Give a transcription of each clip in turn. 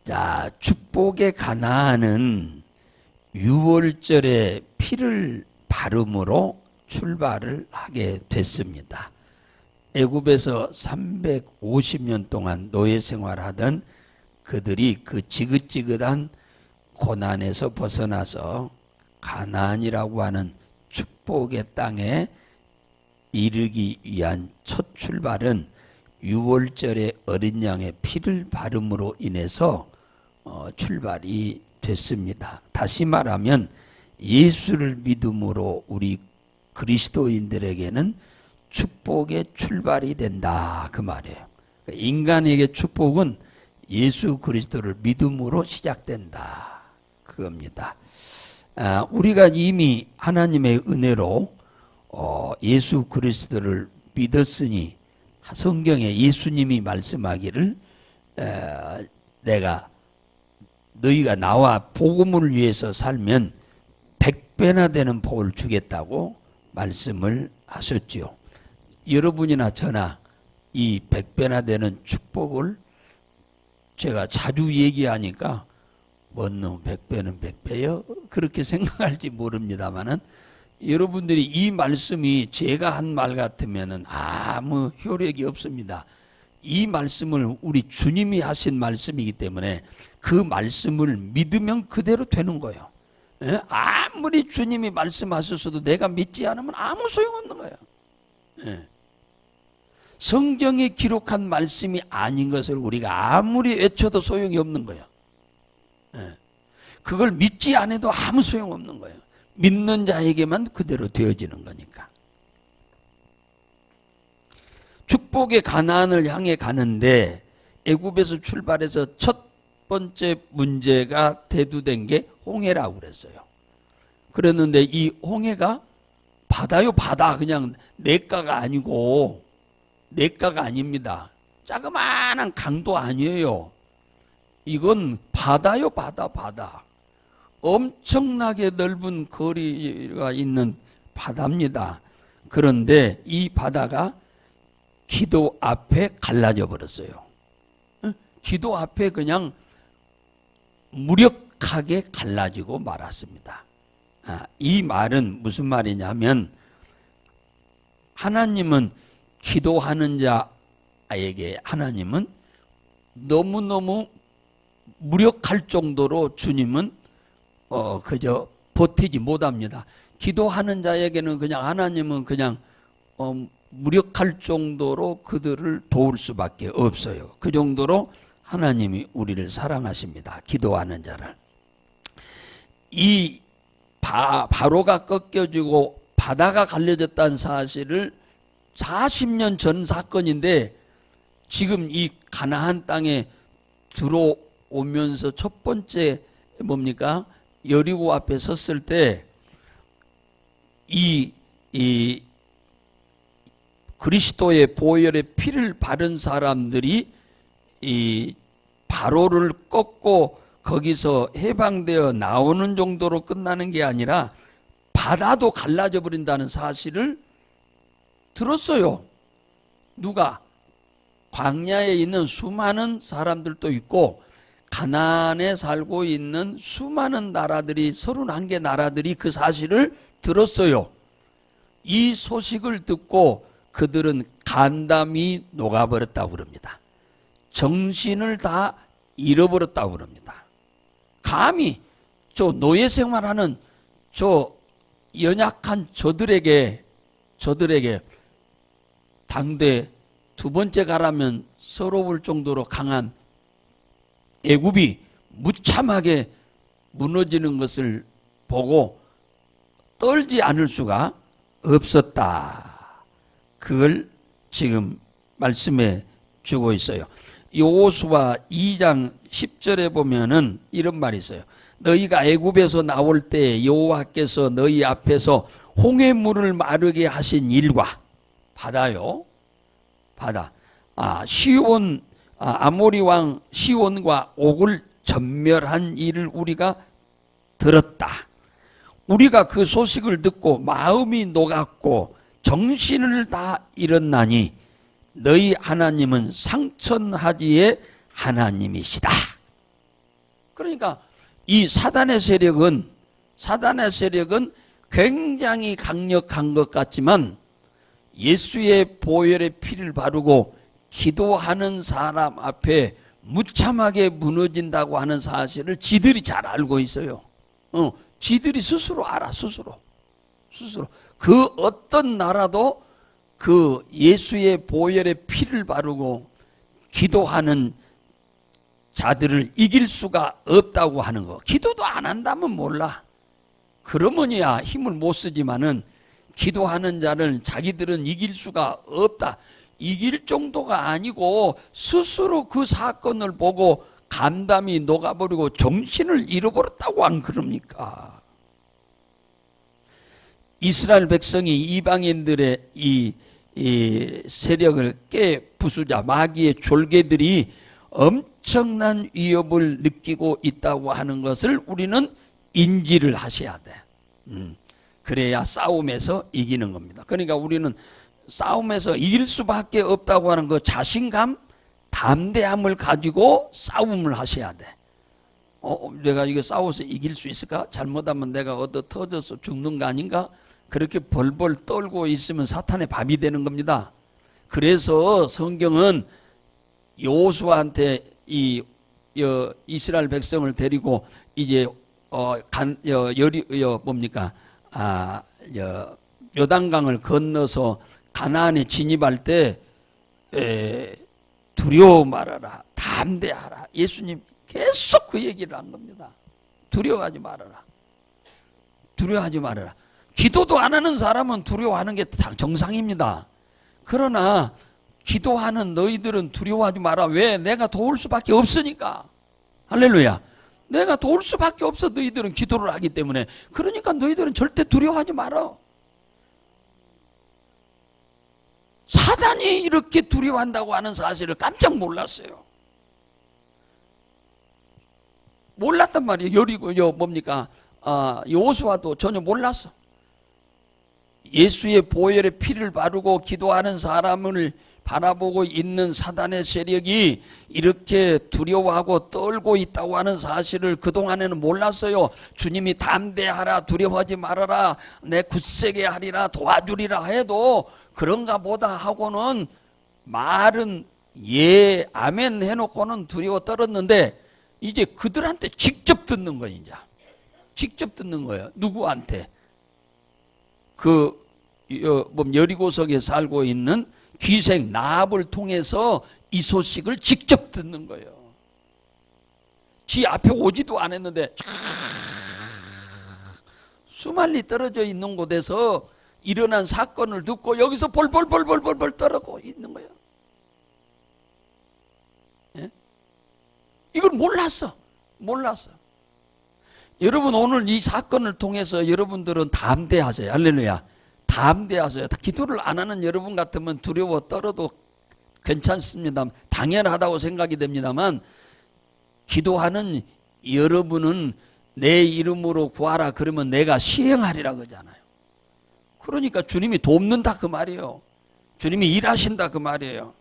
자, 축복의 가나안은 유월절에 피를 바름으로 출발을 하게 됐습니다. 애굽에서 350년 동안 노예 생활하던 그들이 그 지긋지긋한 고난에서 벗어나서 가나안이라고 하는 축복의 땅에 이르기 위한 첫 출발은 유월절에 어린 양의 피를 바름으로 인해서 출발이 됐습니다. 다시 말하면 예수를 믿음으로 우리 그리스도인들에게는 축복의 출발이 된다, 그 말이에요. 인간에게 축복은 예수 그리스도를 믿음으로 시작된다, 그겁니다. 우리가 이미 하나님의 은혜로 예수 그리스도를 믿었으니 성경에 예수님이 말씀하기를 내가 너희가 나와 복음을 위해서 살면 100배나 되는 복을 주겠다고 말씀을 하셨지요. 여러분이나 저나 이 100배나 되는 축복을 제가 자주 얘기하니까 뭔 놈 100배는 100배요? 그렇게 생각할지 모릅니다만은 여러분들이 이 말씀이 제가 한 말 같으면은 아무 효력이 없습니다. 이 말씀을 우리 주님이 하신 말씀이기 때문에 그 말씀을 믿으면 그대로 되는 거예요. 예? 아무리 주님이 말씀하셨어도 내가 믿지 않으면 아무 소용없는 거예요. 예. 성경에 기록한 말씀이 아닌 것을 우리가 아무리 외쳐도 소용이 없는 거예요. 예. 그걸 믿지 않아도 아무 소용없는 거예요. 믿는 자에게만 그대로 되어지는 거니까. 축복의 가나안을 향해 가는데 애굽에서 출발해서 첫 번째 문제가 대두된 게 홍해라고 그랬어요. 그랬는데 이 홍해가 바다요, 바다. 그냥 냇가가 아니고, 냇가가 아닙니다. 자그마한 강도 아니에요. 이건 바다요, 바다, 바다. 엄청나게 넓은 거리가 있는 바다입니다. 그런데 이 바다가 기도 앞에 갈라져 버렸어요. 기도 앞에 그냥 무력하게 갈라지고 말았습니다. 이 말은 무슨 말이냐면 하나님은 기도하는 자에게 하나님은 너무너무 무력할 정도로 주님은 그저 버티지 못합니다. 기도하는 자에게는 그냥 하나님은 그냥 무력할 정도로 그들을 도울 수밖에 없어요. 그 정도로 하나님이 우리를 사랑하십니다. 기도하는 자를. 이 바로가 꺾여지고 바다가 갈려졌다는 사실을 40년 전 사건인데 지금 이 가나안 땅에 들어오면서 첫 번째 뭡니까? 여리고 앞에 섰을 때 이 그리스도의 보혈의 피를 바른 사람들이 이 바로를 꺾고 거기서 해방되어 나오는 정도로 끝나는 게 아니라 바다도 갈라져 버린다는 사실을 들었어요. 누가? 광야에 있는 수많은 사람들도 있고 가나안에 살고 있는 수많은 나라들이 31개 나라들이 그 사실을 들었어요. 이 소식을 듣고 그들은 간담이 녹아버렸다고 그럽니다. 정신을 다 잃어버렸다고 그럽니다. 감히 저 노예 생활하는 저 연약한 저들에게 당대 두 번째 가라면 서러울 정도로 강한 애굽이 무참하게 무너지는 것을 보고 떨지 않을 수가 없었다. 그걸 지금 말씀해 주고 있어요. 여호수아 2장 10절에 보면은 이런 말이 있어요. 너희가 애굽에서 나올 때 여호와께서 너희 앞에서 홍해물을 마르게 하신 일과 바다요. 바다. 아모리 왕 시온과 옥을 전멸한 일을 우리가 들었다. 우리가 그 소식을 듣고 마음이 녹았고 정신을 다 잃었나니 너희 하나님은 상천하지의 하나님이시다. 그러니까 이 사단의 세력은 굉장히 강력한 것 같지만 예수의 보혈의 피를 바르고 기도하는 사람 앞에 무참하게 무너진다고 하는 사실을 지들이 잘 알고 있어요. 지들이 스스로 알아, 스스로. 그 어떤 나라도 그 예수의 보혈의 피를 바르고 기도하는 자들을 이길 수가 없다고 하는 거. 기도도 안 한다면 몰라. 그러면야 힘을 못 쓰지만은 기도하는 자를 자기들은 이길 수가 없다. 이길 정도가 아니고 스스로 그 사건을 보고 감담이 녹아버리고 정신을 잃어버렸다고 안 그럽니까? 이스라엘 백성이 이방인들의 이 세력을 깨부수자 마귀의 졸개들이 엄청난 위협을 느끼고 있다고 하는 것을 우리는 인지를 하셔야 돼. 그래야 싸움에서 이기는 겁니다. 그러니까 우리는 싸움에서 이길 수밖에 없다고 하는 그 자신감, 담대함을 가지고 싸움을 하셔야 돼. 내가 이거 싸워서 이길 수 있을까? 잘못하면 내가 얻어 터져서 죽는 거 아닌가? 그렇게 벌벌 떨고 있으면 사탄의 밥이 되는 겁니다. 그래서 성경은 여호수아한테 이스라엘 백성을 데리고 이제 요단강을 건너서 가나안에 진입할 때 두려워 말아라, 담대하라. 예수님 계속 그 얘기를 한 겁니다. 두려워하지 말아라. 두려워하지 말아라. 기도도 안 하는 사람은 두려워하는 게 정상입니다. 그러나 기도하는 너희들은 두려워하지 마라. 왜? 내가 도울 수밖에 없으니까. 할렐루야. 내가 도울 수밖에 없어. 너희들은 기도를 하기 때문에. 그러니까 너희들은 절대 두려워하지 마라. 사단이 이렇게 두려워한다고 하는 사실을 깜짝 몰랐어요. 몰랐단 말이에요. 여호수아도 전혀 몰랐어. 예수의 보혈의 피를 바르고 기도하는 사람을 바라보고 있는 사단의 세력이 이렇게 두려워하고 떨고 있다고 하는 사실을 그동안에는 몰랐어요. 주님이 담대하라, 두려워하지 말아라, 내 굳세게 하리라, 도와주리라 해도 그런가 보다 하고는 말은 예, 아멘 해놓고는 두려워 떨었는데 이제 그들한테 직접 듣는 거예요. 이제 직접 듣는 거예요. 누구한테? 여리고성에 살고 있는 귀생 나합을 통해서 이 소식을 직접 듣는 거예요. 지 앞에 오지도 않았는데 수만리 떨어져 있는 곳에서 일어난 사건을 듣고 여기서 벌벌 떨고 있는 거예요. 예? 이걸 몰랐어. 여러분 오늘 이 사건을 통해서 여러분들은 담대하세요. 할렐루야. 담대하세요. 기도를 안 하는 여러분 같으면 두려워 떨어도 괜찮습니다. 당연하다고 생각이 됩니다만 기도하는 여러분은 내 이름으로 구하라 그러면 내가 시행하리라 그러잖아요. 그러니까 주님이 돕는다 그 말이에요. 주님이 일하신다 그 말이에요.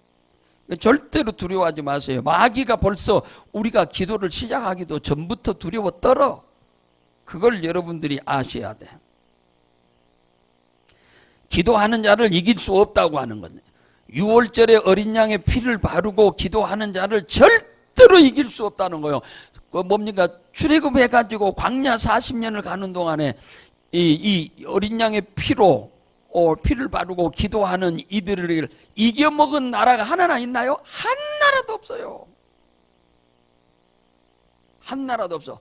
절대로 두려워하지 마세요. 마귀가 벌써 우리가 기도를 시작하기도 전부터 두려워 떨어. 그걸 여러분들이 아셔야 돼. 기도하는 자를 이길 수 없다고 하는 거예요. 6월절에 어린 양의 피를 바르고 기도하는 자를 절대로 이길 수 없다는 거예요. 뭡니까? 출애굽해가지고 광야 40년을 가는 동안에 이 어린 양의 피로 피를 바르고 기도하는 이들을 이겨먹은 나라가 하나나 있나요? 한 나라도 없어요. 한 나라도 없어.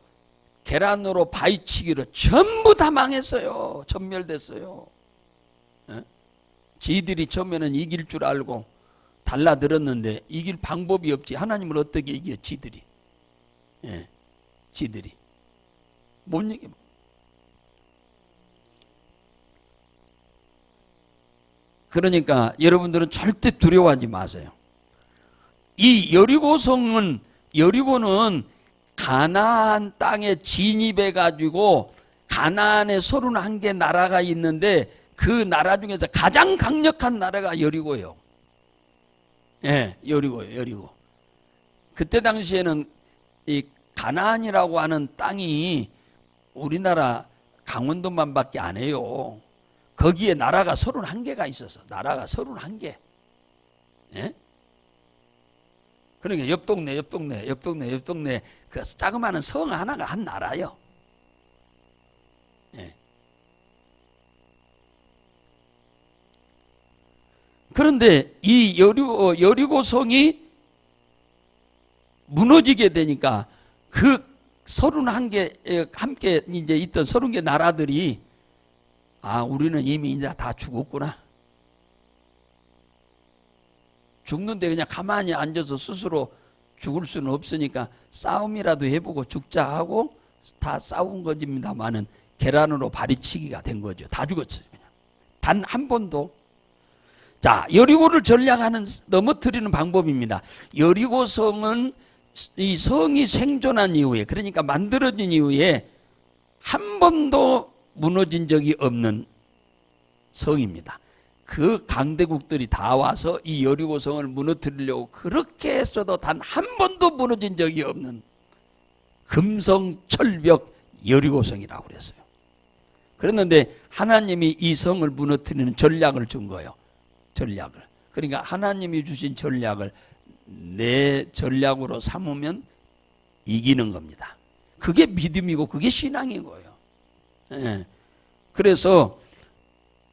계란으로 바위치기로 전부 다 망했어요. 전멸됐어요. 지들이 처음에는 이길 줄 알고 달라들었는데 이길 방법이 없지. 하나님을 어떻게 이겨? 지들이. 지들이. 못 이겨. 그러니까 여러분들은 절대 두려워하지 마세요. 이 여리고는 가나안 땅에 진입해 가지고 가나안에 31개 나라가 있는데 그 나라 중에서 가장 강력한 나라가 여리고예요. 여리고. 그때 당시에는 이 가나안이라고 하는 땅이 우리나라 강원도만밖에 안 해요. 거기에 나라가 31개가 있어서 나라가 31개. 예? 그러니까 옆 동네 그 자그마한 성 하나가 한 나라요. 예. 그런데 이 여리고성이 무너지게 되니까 그 31개 함께 이제 있던 30개 나라들이 우리는 이미 이제 다 죽었구나. 죽는데 그냥 가만히 앉아서 스스로 죽을 수는 없으니까 싸움이라도 해보고 죽자 하고 다 싸운 것입니다만은 계란으로 바리치기가 된 거죠. 다 죽었어요. 단 한 번도. 자, 여리고를 전략하는 넘어뜨리는 방법입니다. 여리고성은 이 성이 생존한 이후에, 그러니까 만들어진 이후에 한 번도 무너진 적이 없는 성입니다. 그 강대국들이 다 와서 이 여리고성을 무너뜨리려고 그렇게 했어도 단 한 번도 무너진 적이 없는 금성철벽 여리고성이라고 그랬어요. 그랬는데 하나님이 이 성을 무너뜨리는 전략을 준 거예요. 전략을. 그러니까 하나님이 주신 전략을 내 전략으로 삼으면 이기는 겁니다. 그게 믿음이고 그게 신앙인 거예요. 예. 그래서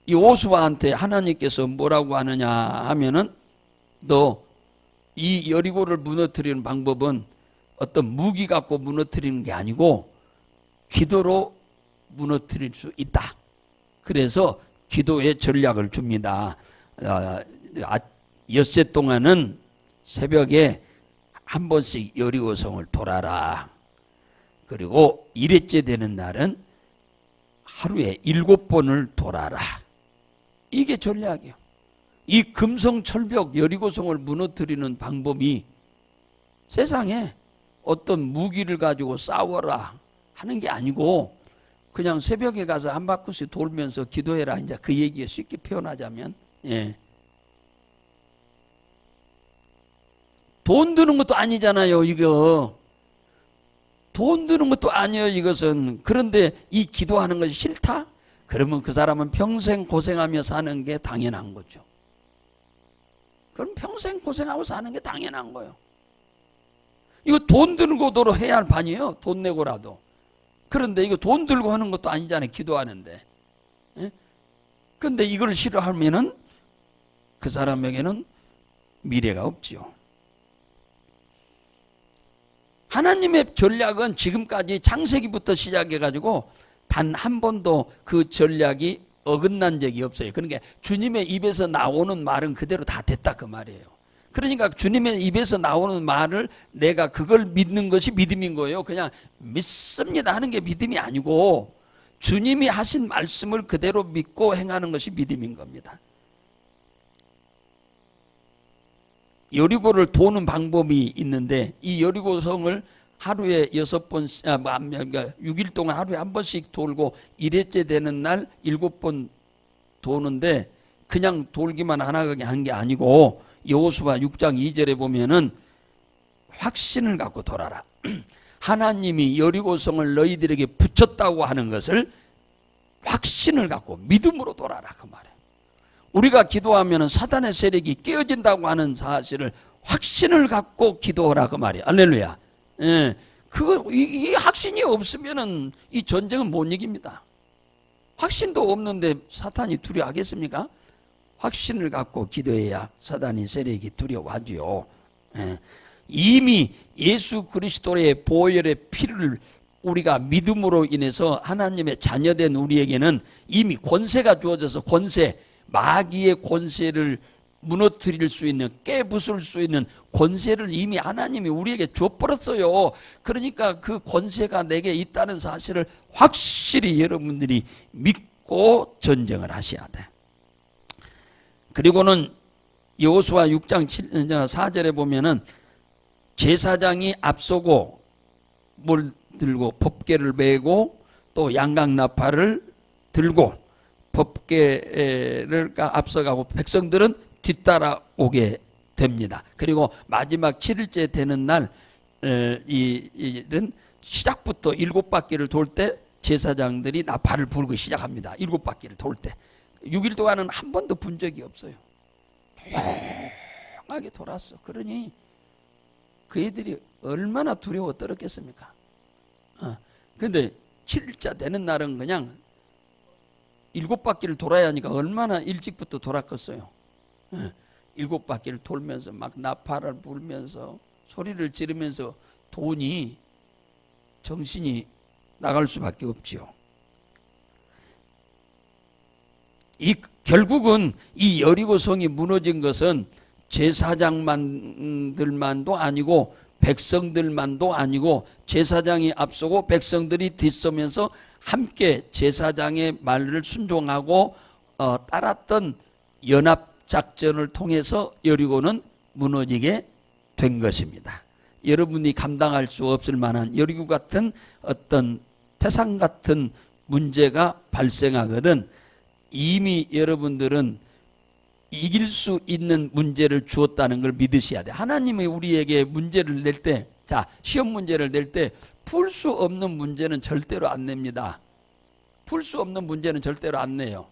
이 오수아한테 하나님께서 뭐라고 하느냐 하면은 너 이 여리고를 무너뜨리는 방법은 어떤 무기 갖고 무너뜨리는 게 아니고 기도로 무너뜨릴 수 있다. 그래서 기도의 전략을 줍니다. 엿새 동안은 새벽에 한 번씩 여리고성을 돌아라. 그리고 일회째 되는 날은 하루에 7번을 돌아라. 이게 전략이에요. 이 금성철벽 여리고성을 무너뜨리는 방법이 세상에 어떤 무기를 가지고 싸워라 하는 게 아니고 그냥 새벽에 가서 한 바퀴씩 돌면서 기도해라. 이제 그 얘기에 쉽게 표현하자면, 예. 돈 드는 것도 아니잖아요, 이거. 돈 드는 것도 아니에요, 이것은. 그런데 이 기도하는 것이 싫다? 그러면 그 사람은 평생 고생하며 사는 게 당연한 거죠. 그럼 평생 고생하고 사는 게 당연한 거예요. 이거 돈 드는 거로 해야 할 판이에요. 돈 내고라도. 그런데 이거 돈 들고 하는 것도 아니잖아요, 기도하는데. 예? 근데 이걸 싫어하면은 그 사람에게는 미래가 없지요. 하나님의 전략은 지금까지 창세기부터 시작해가지고 단 한 번도 그 전략이 어긋난 적이 없어요. 그러니까 주님의 입에서 나오는 말은 그대로 다 됐다 그 말이에요. 그러니까 주님의 입에서 나오는 말을 내가 그걸 믿는 것이 믿음인 거예요. 그냥 믿습니다 하는 게 믿음이 아니고 주님이 하신 말씀을 그대로 믿고 행하는 것이 믿음인 겁니다. 여리고를 도는 방법이 있는데 이 여리고성을 하루에 6일 동안 하루에 한 번씩 돌고 1회째 되는 날 7번 도는데 그냥 돌기만 하나가게 한 게 아니고 여호수아 6장 2절에 보면은 확신을 갖고 돌아라. 하나님이 여리고성을 너희들에게 붙였다고 하는 것을 확신을 갖고 믿음으로 돌아라 그 말이에요. 우리가 기도하면 사단의 세력이 깨어진다고 하는 사실을 확신을 갖고 기도하라 그 말이에요. 할렐루야. 예. 이 확신이 없으면은 이 전쟁은 못 이깁니다. 확신도 없는데 사탄이 두려워하겠습니까? 확신을 갖고 기도해야 사단의 세력이 두려워하지요. 예. 이미 예수 그리스도의 보혈의 피를 우리가 믿음으로 인해서 하나님의 자녀된 우리에게는 이미 권세가 주어져서 마귀의 권세를 무너뜨릴 수 있는, 깨부술 수 있는 권세를 이미 하나님이 우리에게 줘버렸어요. 그러니까 그 권세가 내게 있다는 사실을 확실히 여러분들이 믿고 전쟁을 하셔야 돼. 그리고는 여호수아 6장 4절에 보면은 제사장이 앞서고 뭘 들고 법궤를 메고 또 양강나팔을 들고 법궤를 앞서가고 백성들은 뒤따라오게 됩니다. 그리고 마지막 7일째 되는 날 이 일은 시작부터 7바퀴를 돌 때 제사장들이 나팔을 불기 시작합니다. 7바퀴를 돌 때 6일 동안은 한 번도 분 적이 없어요. 조용하게 돌았어. 그러니 그 애들이 얼마나 두려워 떨었겠습니까? 근데 7일차 되는 날은 그냥 7바퀴를 돌아야 하니까 얼마나 일찍부터 돌았겠어요. 7바퀴를 돌면서 막 나팔을 불면서 소리를 지르면서 돈이 정신이 나갈 수밖에 없지요. 결국은 이 여리고 성이 무너진 것은 제사장만들만도 아니고 백성들만도 아니고 제사장이 앞서고 백성들이 뒤서면서 함께 제사장의 말을 순종하고 따랐던 연합작전을 통해서 여리고는 무너지게 된 것입니다. 여러분이 감당할 수 없을 만한 여리고 같은 어떤 태산 같은 문제가 발생하거든 이미 여러분들은 이길 수 있는 문제를 주었다는 걸 믿으셔야 돼. 하나님이 우리에게 문제를 낼 때, 자, 시험 문제를 낼 때 풀 수 없는 문제는 절대로 안 냅니다. 풀 수 없는 문제는 절대로 안 내요.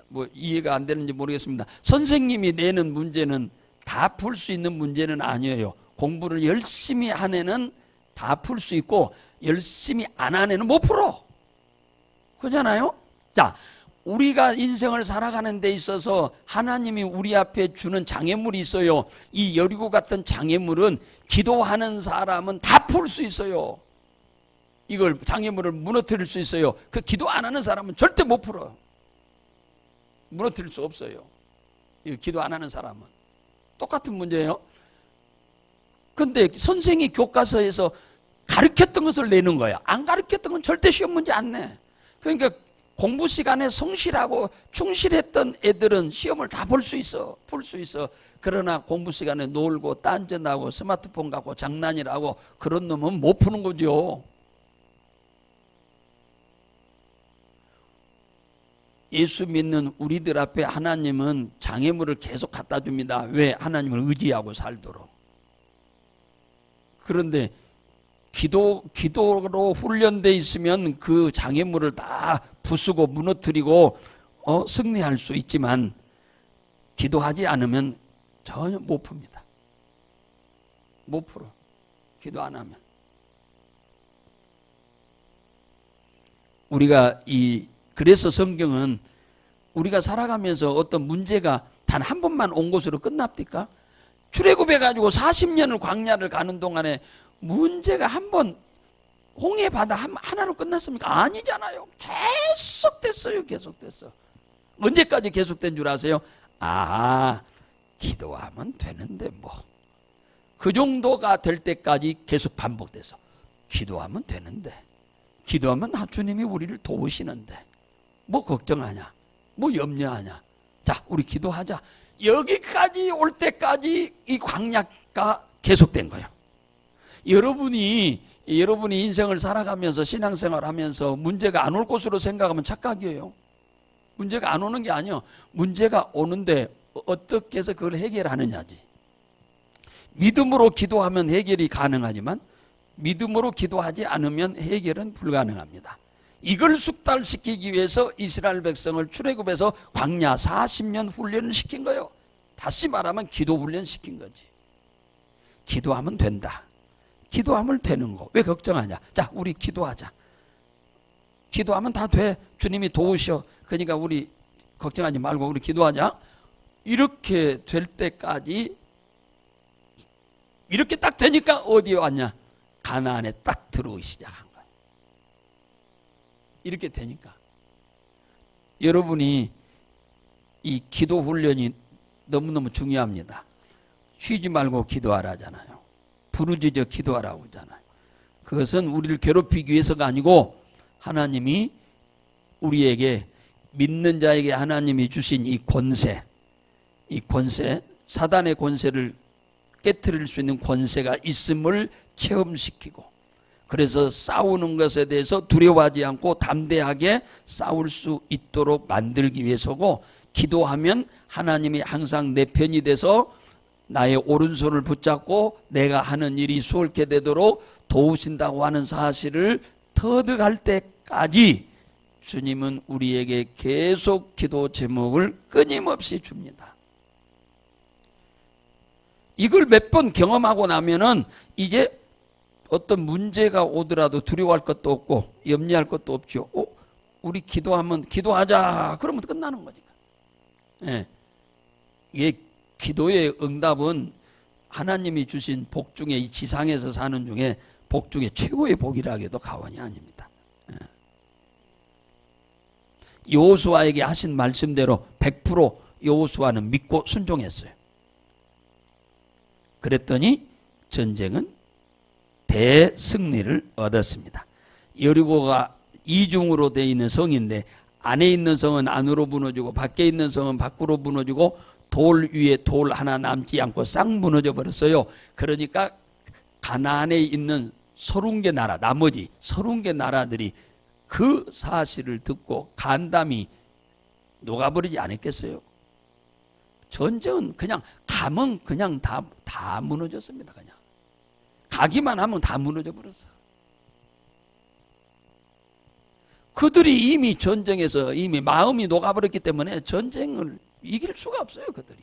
뭐 이해가 안 되는지 모르겠습니다. 선생님이 내는 문제는 다 풀 수 있는 문제는 아니에요. 공부를 열심히 한 애는 다 풀 수 있고 열심히 안 한 애는 못 풀어. 그렇잖아요? 자, 우리가 인생을 살아가는 데 있어서 하나님이 우리 앞에 주는 장애물이 있어요. 이 여리고 같은 장애물은 기도하는 사람은 다 풀 수 있어요. 이걸 장애물을 무너뜨릴 수 있어요. 그 기도 안 하는 사람은 절대 못 풀어. 무너뜨릴 수 없어요. 기도 안 하는 사람은. 똑같은 문제예요. 근데 선생이 교과서에서 가르쳤던 것을 내는 거야. 안 가르쳤던 건 절대 시험 문제 안 내. 그러니까 공부 시간에 성실하고 충실했던 애들은 시험을 다 볼 수 있어. 풀 수 있어. 그러나 공부 시간에 놀고 딴짓하고 스마트폰 갖고 장난이라고 그런 놈은 못 푸는 거죠. 예수 믿는 우리들 앞에 하나님은 장애물을 계속 갖다 줍니다. 왜? 하나님을 의지하고 살도록. 그런데 기도로 훈련돼 있으면 그 장애물을 다 부수고 무너뜨리고 승리할 수 있지만 기도하지 않으면 전혀 못 풉니다. 못 풀어. 기도 안 하면. 그래서 성경은 우리가 살아가면서 어떤 문제가 단 한 번만 온 것으로 끝납니까? 출애굽해가지고 40년을 광야를 가는 동안에 문제가 한 번 홍해 바다 하나로 끝났습니까? 아니잖아요. 계속됐어요. 계속됐어. 언제까지 계속된 줄 아세요? 기도하면 되는데 뭐. 그 정도가 될 때까지 계속 반복돼서 기도하면 되는데 기도하면 주님이 우리를 도우시는데 뭐 걱정하냐? 뭐 염려하냐? 자, 우리 기도하자. 여기까지 올 때까지 이 광야가 계속된 거예요. 여러분이 인생을 살아가면서 신앙생활하면서 문제가 안 올 것으로 생각하면 착각이에요. 문제가 안 오는 게 아니에요. 문제가 오는데 어떻게 해서 그걸 해결하느냐지. 믿음으로 기도하면 해결이 가능하지만 믿음으로 기도하지 않으면 해결은 불가능합니다. 이걸 숙달시키기 위해서 이스라엘 백성을 출애굽해서 광야 40년 훈련을 시킨 거예요. 다시 말하면 기도 훈련 시킨 거지. 기도하면 된다. 기도하면 되는 거. 왜 걱정하냐? 자, 우리 기도하자. 기도하면 다 돼. 주님이 도우셔. 그러니까 우리 걱정하지 말고 우리 기도하자. 이렇게 될 때까지 이렇게 딱 되니까 어디에 왔냐? 가나안에 딱 들어오기 시작한 거예요. 이렇게 되니까. 여러분이 이 기도 훈련이 너무너무 중요합니다. 쉬지 말고 기도하라잖아요. 부르짖어 기도하라고 하잖아요. 그것은 우리를 괴롭히기 위해서가 아니고 하나님이 우리에게 믿는 자에게 하나님이 주신 이 권세, 사단의 권세를 깨트릴 수 있는 권세가 있음을 체험시키고 그래서 싸우는 것에 대해서 두려워하지 않고 담대하게 싸울 수 있도록 만들기 위해서고 기도하면 하나님이 항상 내 편이 돼서 나의 오른손을 붙잡고 내가 하는 일이 수월케 되도록 도우신다고 하는 사실을 터득할 때까지 주님은 우리에게 계속 기도 제목을 끊임없이 줍니다. 이걸 몇 번 경험하고 나면은 이제 어떤 문제가 오더라도 두려워할 것도 없고 염려할 것도 없죠. 우리 기도하자. 그러면 끝나는 거니까. 예. 이게 기도의 응답은 하나님이 주신 복 중에, 이 지상에서 사는 중에 복 중에 최고의 복이라 해도 과언이 아닙니다. 예. 여호수아에게 하신 말씀대로 100% 여호수아는 믿고 순종했어요. 그랬더니 전쟁은 대승리를 얻었습니다. 여리고가 이중으로 되어 있는 성인데 안에 있는 성은 안으로 무너지고 밖에 있는 성은 밖으로 무너지고 돌 위에 돌 하나 남지 않고 싹 무너져 버렸어요. 그러니까 가나안에 있는 30개 나라, 나머지 30개 나라들이 그 사실을 듣고 간담이 녹아버리지 않았겠어요? 전쟁은 그냥 가면 그냥 다 무너졌습니다. 그냥 가기만 하면 다 무너져 버렸어. 그들이 이미 전쟁에서 이미 마음이 녹아버렸기 때문에 전쟁을 이길 수가 없어요. 그들이.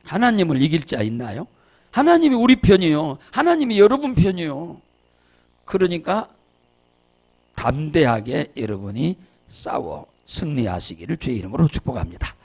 하나님을 이길 자 있나요? 하나님이 우리 편이요. 하나님이 여러분 편이요. 그러니까 담대하게 여러분이 싸워 승리하시기를 주의 이름으로 축복합니다.